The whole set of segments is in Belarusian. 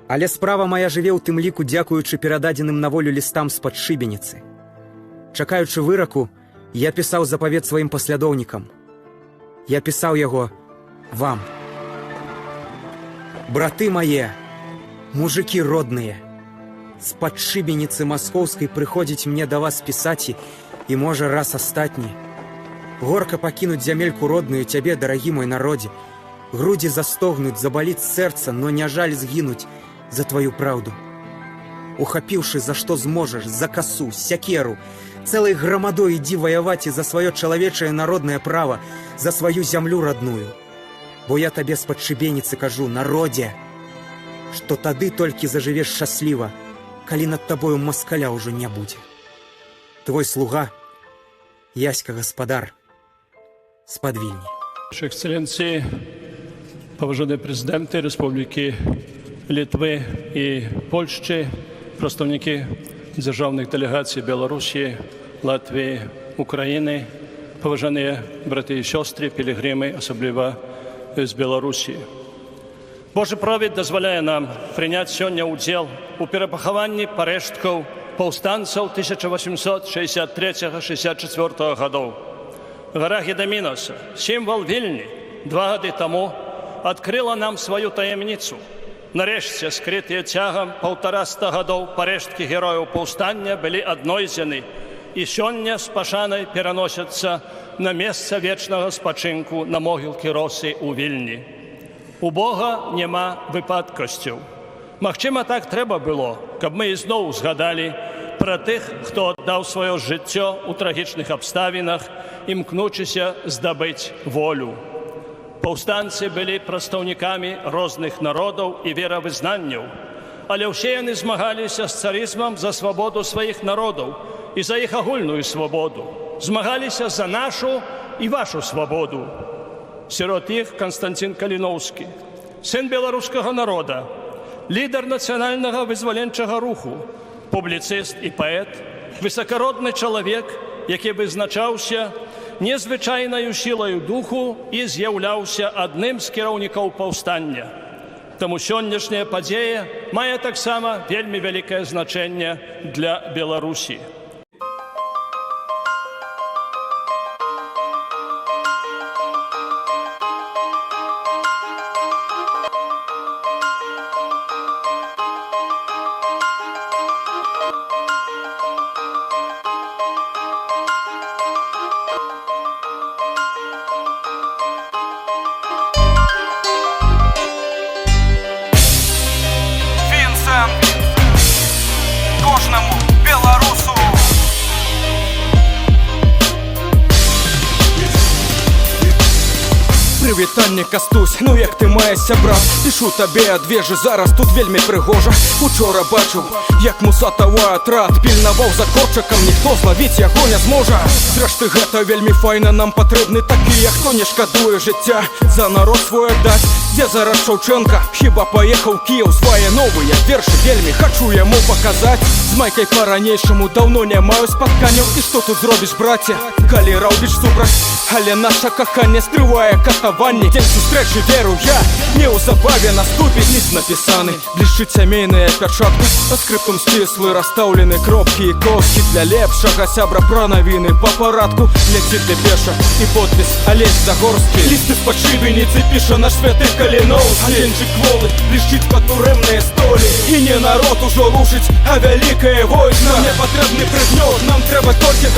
Але справа моя жыве ў тым ліку, дзякуючы перададзеным на волю лістам з-пад шыбеніцы. Чакаючы выраку, я пісаў запавет сваім паслядоўнікам. Я пісаў яго вам. Браты мае, мужыкі родныя, з-пад шыбеніцы маскоўскай прыходзіць мне да вас пісаць і можа раз астатні. Горка пакінуць зямельку родную цябе, дарагі мой народзе. Грудзі застогнуць, забаліць сэрца, но не жаль згінуць за твою праўду. Ухапіўшы за што зможаш, за касу, сякеру, цэлай грамадой ідзі ваяваць і за сваё чалавечае народнае права, за сваю зямлю родную. Бо я табе з-пад шыбеніцы кажу, народзе, што тады толькі зажывеш шчасліва, калі над табою маскаля ўжо не будзе. Твой слуга, Яська гаспадар, з-пад Вільні. Ваши эксцелленции, поважные президенты Республики Литвы и Польши, представники державных делегаций Белоруссии, Латвии, Украины, поважные браты и сестры, пилигримы, особливо из Белоруссии. Божий правед дозволяє нам прийняти сьогодні уділ у перепохованні порештків повстанців 1863-64 годів. Гора Гедаміноса, символ Вільні, 2 роки тому відкрила нам свою таємницю. Нарешті, скриті тягом 150 годів, порештки героїв повстання були однойдені і сьогодні з пошаною переносяться на місце вічного спочинку на могилці Роси у Вільні. У Бога нема випадкостів. Махчима так треба було, щоб ми і знову згадали про тих, хто віддав своє життя у трагічних обставинах, імкнучися здобути волю. Повстанці були представниками різних народів і віровизнаннів, але всі вони змагалися з царизмом за свободу своїх народів і за їх огульну свободу. Змагалися за нашу і вашу свободу. Серед їх Константин Каліновський, син білоруського народу, лідер національного визволенчого руху, публіцист і поет, високородний чоловік, який визначався незвичайною силою духу і з'являвся одним з керівників повстання. Тому сьогоднішня подія має так само вельми велике значення для Білорусі. Кожному білорусу. Привітання, Кастусь, ну як ти маєшся, брат? Пишу тобі одвежу, зараз тут вельми пригожа. Учора бачив, як мусатовий отряд пільнував за корчиком, ніхто зловить його не зможе. Зрешти, гэта вельми файна, нам потрібні такі, хто не шкодує життя, за народ свой дать. Де зараз Шевченко? Хіба поїхав в Київ, свої нові верші вельми хочу йому показати. З Майкой по-ранейшему давно не маю спотканів. І що тут зробиш, браття, коли робиш супроть? Але наше кохання стриває катування. День зустрічі, вірю я, неузабаве наступить. Лист написаний, блищить сімейна печатка. По скриптум стисли, розставлені кропки і коски. Для лепшого сябра про новини по порядку. Летить депеша і подпис Олесь Загорський. Лист із-под шибениці пише наш святий Каліновський. Агенчик кволи блищить по туремної столі. І не народ уже рушить, а великое войско. Нам не потрібний предмет, нам треба тільки.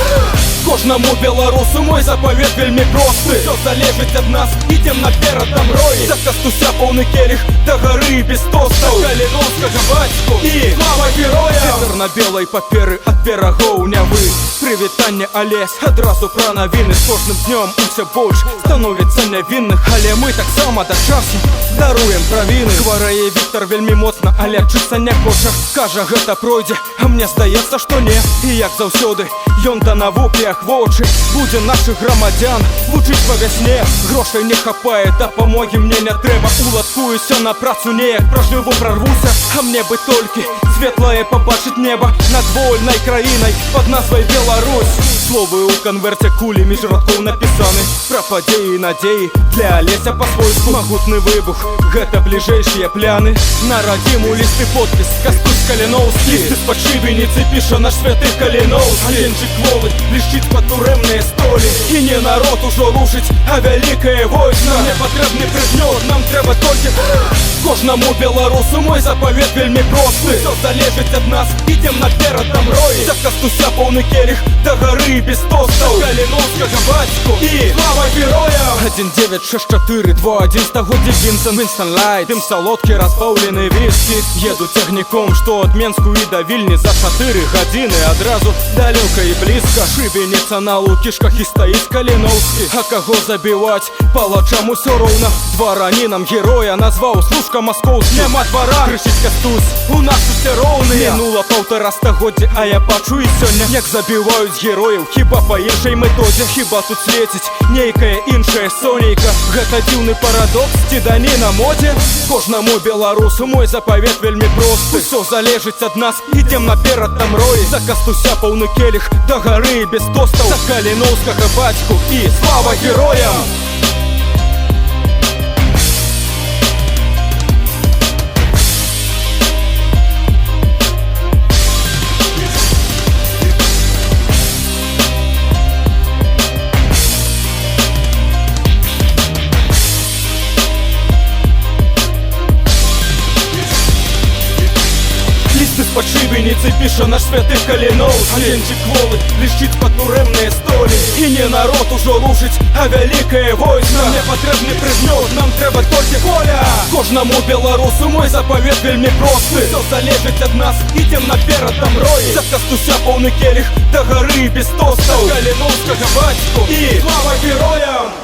Кожному білорусу мой заповіт вельми простий. Все залежить від нас, ідем наперед там рої. За Кастуся повний келих до гори без тостов. Каліновського батьку і слава героям. Вітер на білій папері від берегов Неви. Привітання, Олесь, одразу про новини. З кожним днем усе більше становиться невинних. Але ми так само до часу даруємо провини. Хворає Віктор вельми моцно, але лечиться не хоче. Каже, гэта пройде, а мне здається, що не. І як завсюди, ён та на вуплях в очі. Буде наших громадян вучить по весне. Грошей не хапає, допомоги мне не треба. Уладкуюся на працю, неяк проживу, прорвуся. А мне би тільки світлое побачить небо над вольною країною під назвою Білорусь. Словы ў канверце кулі між радкоў напісаны. Пра падзеі і надзеі для Алеся па-свойску. Магутны выбух, гэта бліжэйшыя пляны. На радзіму лісты подпіс Кастусь Каліноўскі. Лісты з-пад шыбеніцы піша наш святы Каліноўскі. Аленчык кволы блішчыць пад турэмныя столі. І не народ ужо рушыць, а вялікае войска. Нам не патрэбны прыгнёт, нам трэба толькі кожнаму беларусу мой запавет вельмі просты. Всё залежыць ад нас, ідзем наперад там рой. За Кастуся поўны келіх да гары без тостаў. Каліноўскага бацьку і слава героям. 1964-21 стагоддзе Вінстон Лайт. Дым салодкі разбаўлены віскі. Еду цягніком, што ад Менску і да Вільні за 4 гадзіны адразу далёка і блізка. Шыбеніца на лукішках і стаіць Каліноўскі. А каго забіваць? Палачам усё роўна. Дваранінам героя назваў служка маскоўскі. Няма двара, крычыць Кастусь, у нас усе роўныя. Мінула 1,5 стагоддзя, а я бачу і сёння, як забіваюць герояў, хіба па іншай методзе. Хіба тут свеціць нейкая іншая сонейка. Гэта дзіўны парадокс, ці дані на модзе. Кожнаму беларусу мой запавет вельмі просты. Усё залежыць ад нас, ідзем наперад там рой. За Кастуся поўны келіх да гары без тостаў. За Каліноўскага бацьку і слава героям. З-пад шыбеніцы піша наш святы Каліноўскі. Аленчык кволы блішчыць пад турэмныя столі. І не народ ужо рушыць, а вялікае войска. Нам не патрэбны прыгнёт, нам трэба толькі воля. Кожнаму беларусу мой запавет вельмі просты. Всё залежыць ад нас, ідзем наперад там рой. За Кастуся поўны келіх да гары без тостаў. Каліноўскага бацьку і слава героям.